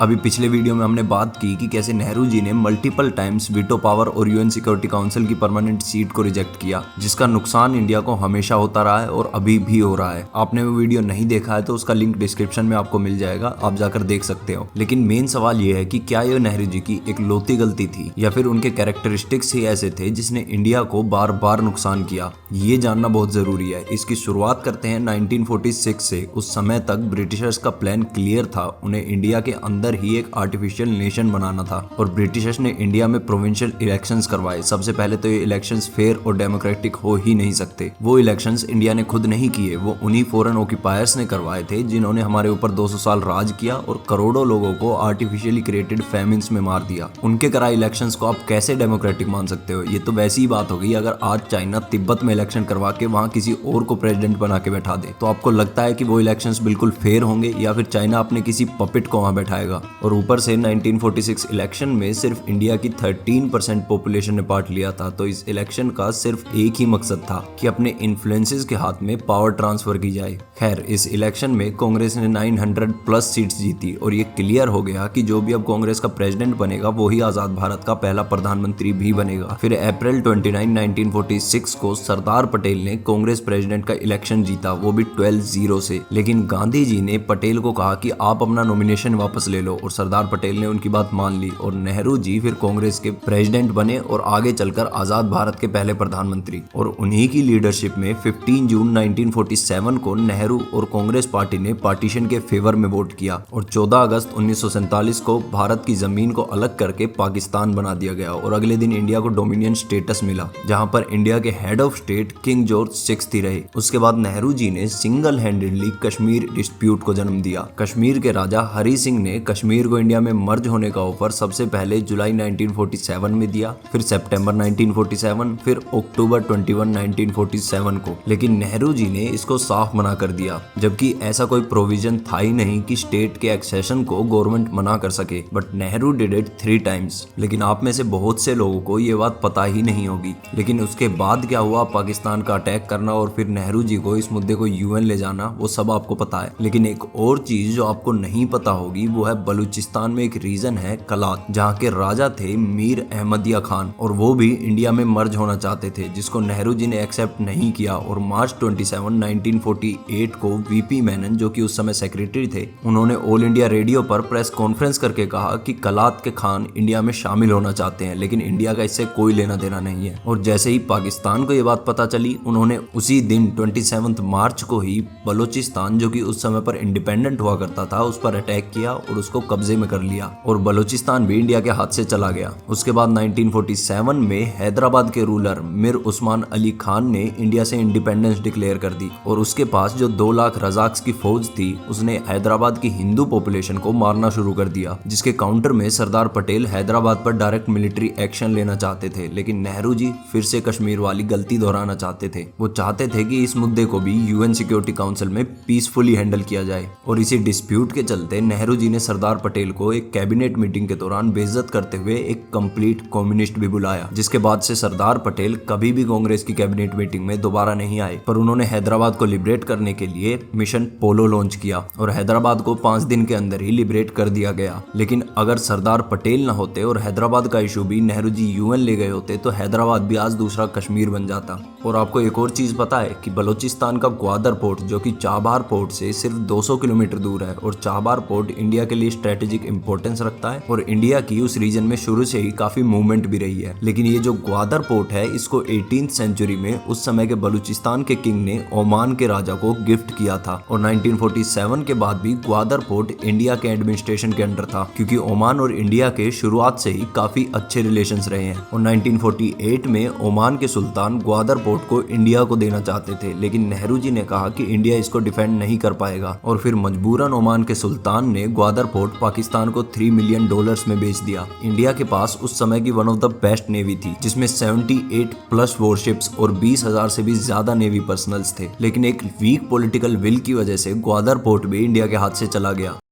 अभी पिछले वीडियो में हमने बात की कि कैसे नेहरू जी ने मल्टीपल टाइम्स वीटो पावर और यूएन सिक्योरिटी काउंसिल की परमानेंट सीट को रिजेक्ट किया, जिसका नुकसान इंडिया को हमेशा होता रहा है और अभी भी हो रहा है। आपने वो वीडियो नहीं देखा है तो उसका लिंक डिस्क्रिप्शन में आपको मिल जाएगा, आप जाकर देख सकते हो। लेकिन मेन सवाल ये है कि क्या ये नेहरू जी की एक लौती गलती थी या फिर उनके कैरेक्टरिस्टिक्स ही ऐसे थे जिसने इंडिया को बार बार नुकसान किया, ये जानना बहुत जरूरी है। इसकी शुरुआत करते हैं 1946 से। उस समय तक ब्रिटिशर्स का प्लान क्लियर था, उन्हें इंडिया के अंदर ही एक आर्टिफिशियल नेशन बनाना था और ब्रिटिशर्स ने इंडिया में प्रोविंशियल इलेक्शंस करवाए। सबसे पहले तो ये इलेक्शंस फेयर और डेमोक्रेटिक हो ही नहीं सकते। वो इलेक्शंस इंडिया ने खुद नहीं किए, वो उन्हीं फॉरेन ऑक्यूपायर्स ने करवाए थे जिन्होंने हमारे ऊपर 200 साल राज किया और करोड़ों लोगों को आर्टिफिशियली क्रिएटेड फैमिन्स में मार दिया। उनके कराए इलेक्शंस को आप कैसे डेमोक्रेटिक मान सकते हो? ये तो वैसी ही बात होगी अगर आज चाइना तिब्बत में इलेक्शन करवा के वहां किसी और को प्रेसिडेंट बना के बैठा दे। तो आपको लगता है कि वो इलेक्शंस बिल्कुल फेयर होंगे या फिर चाइना अपने किसी पपेट को वहां बैठाएगा? और ऊपर से 1946 इलेक्शन में सिर्फ इंडिया की 13% पॉपुलेशन ने पार्ट लिया था। तो इस इलेक्शन का सिर्फ एक ही मकसद था कि अपने इन्फ्लुएंसेस के हाथ में पावर ट्रांसफर की जाए। खैर, इस इलेक्शन में कांग्रेस ने 900 प्लस सीट्स जीती और ये क्लियर हो गया कि जो भी अब कांग्रेस का प्रेसिडेंट बनेगा वो ही आजाद भारत का पहला प्रधानमंत्री भी बनेगा। फिर अप्रैल 29, 1946 को सरदार पटेल ने कांग्रेस प्रेसिडेंट का इलेक्शन जीता, वो भी 12-0 से। लेकिन गांधी जी ने पटेल को कहा कि आप अपना नॉमिनेशन वापस ले लो और सरदार पटेल ने उनकी बात मान ली और नेहरू जी फिर कांग्रेस के प्रेसिडेंट बने और आगे चलकर आजाद भारत के पहले प्रधानमंत्री। और उन्हीं की लीडरशिप में 15 जून 1947 को नेहरू और कांग्रेस पार्टी ने पार्टीशन के फेवर में वोट किया और 14 अगस्त 1947 को भारत की जमीन को अलग करके पाकिस्तान बना दिया गया और अगले दिन इंडिया को डोमिनियन स्टेटस मिला, जहां पर इंडिया के head of state king George 6 रहे। उसके बाद नेहरू जी ने सिंगल हैंडेडली कश्मीर डिस्प्यूट को जन्म दिया। कश्मीर के राजा हरि सिंह ने कश्मीर को इंडिया में मर्ज होने का ऑफर सबसे पहले जुलाई 1947 में दिया, फिर सितंबर 1947, फिर अक्टूबर 21, 1947 को। लेकिन नेहरू जी ने इसको साफ मना कर दिया, जबकि ऐसा कोई प्रोविजन था ही नहीं कि स्टेट के एक्सेशन को गवर्नमेंट मना कर सके। But Nehru did it 3 times. लेकिन आप में से बहुत से लोगों को ये बात पता ही नहीं होगी। लेकिन उसके बाद क्या हुआ, पाकिस्तान का अटैक करना और फिर नेहरू जी को इस मुद्दे को यूएन ले जाना, वो सब आपको पता है। लेकिन एक और चीज जो आपको नहीं पता होगी वो है बलूचिस्तान में एक रीजन है कलात, जहाँ के राजा थे मीर अहमदिया खान और वो भी इंडिया में मर्ज होना चाहते थे, जिसको नेहरू जी ने एक्सेप्ट नहीं किया। और मार्च 27, 1948 को वीपी मेनन, जो कि उस समय सेक्रेटरी थे, उन्होंने ऑल इंडिया रेडियो पर प्रेस कॉन्फ्रेंस करके कहा कि कलात के खान इंडिया में शामिल होना चाहते हैं, लेकिन इंडिया का इससे कोई लेना देना नहीं है। और जैसे ही पाकिस्तान को ये बात पता चली, उन्होंने उसी दिन 27 मार्च को ही बलूचिस्तान, जो कि उस समय पर इंडिपेंडेंट हुआ करता था, उस पर अटैक किया और उसको कब्जे में कर लिया और बलूचिस्तान भी इंडिया के हाथ से चला गया। उसके बाद 1947 में हैदराबाद के रूलर मिर उस्मान अली खान ने इंडिया से इंडिपेंडेंस डिक्लेयर कर दी और उसके पास जो 2 लाख रजाक्स की फौज थी, उसने हैदराबाद की हिंदू पॉपुलेशन को मारना शुरू कर दिया, जिसके काउंटर में सरदार पटेल हैदराबाद पर डायरेक्ट मिलिट्री एक्शन लेना चाहते थे। लेकिन नेहरू जी फिर से कश्मीर वाली गलती दोहराना चाहते थे। वो चाहते थे कि इस मुद्दे को भी यूएन सिक्योरिटी काउंसिल में पीसफुली हैंडल किया जाए और इसी डिस्प्यूट के चलते नेहरू जी ने सरदार पटेल को एक कैबिनेट मीटिंग के दौरान बेइज्जत करते हुए एक कंप्लीट कम्युनिस्ट भी बुलाया, जिसके बाद से सरदार पटेल कभी भी कांग्रेस की कैबिनेट मीटिंग में दोबारा नहीं आए। पर उन्होंने हैदराबाद को लिबरेट करने के लिए मिशन पोलो लॉन्च किया और हैदराबाद को 5 दिन के अंदर ही लिबरेट कर दिया गया। लेकिन अगर सरदार पटेल न होते और हैदराबाद का इशू भी नेहरू जी यूएन ले गए होते तो हैदराबाद भी आज दूसरा कश्मीर बन जाता। और आपको एक और चीज पता है कि बलूचिस्तान का ग्वादर पोर्ट, जो कि चाबहार पोर्ट से सिर्फ 200 किलोमीटर दूर है, और चाबहार पोर्ट इंडिया के लिए स्ट्रेटेजिक इंपॉर्टेंस रखता है और इंडिया की उस रीजन में शुरू से ही काफी मूवमेंट भी रही है। लेकिन ये जो ग्वादर पोर्ट है, इसको 18th सेंचुरी में उस समय के बलूचिस्तान के किंग ने ओमान के राजा को गिफ्ट किया था और 1947 के बाद भी ग्वादर पोर्ट इंडिया के एडमिनिस्ट्रेशन के अंडर था, क्योंकि ओमान और इंडिया के शुरुआत से ही काफी अच्छे रिलेशंस रहे हैं। और 1948 में ओमान के सुल्तान ग्वादर पोर्ट को इंडिया को देना चाहते थे, लेकिन नेहरू जी ने कहा कि इंडिया इसको डिफेंड नहीं कर पाएगा और फिर मजबूरन ओमान के सुल्तान ने ग्वादर पोर्ट पाकिस्तान को $3 मिलियन में बेच दिया। इंडिया के पास उस समय की one of the best navy थी, जिसमें 78 प्लस वॉरशिप्स और 20,000 से भी ज्यादा नेवी पर्सनल्स थे। लेकिन एक वीक पॉलिटिकल विल की वजह से ग्वादर पोर्ट भी इंडिया के हाथ से चला गया।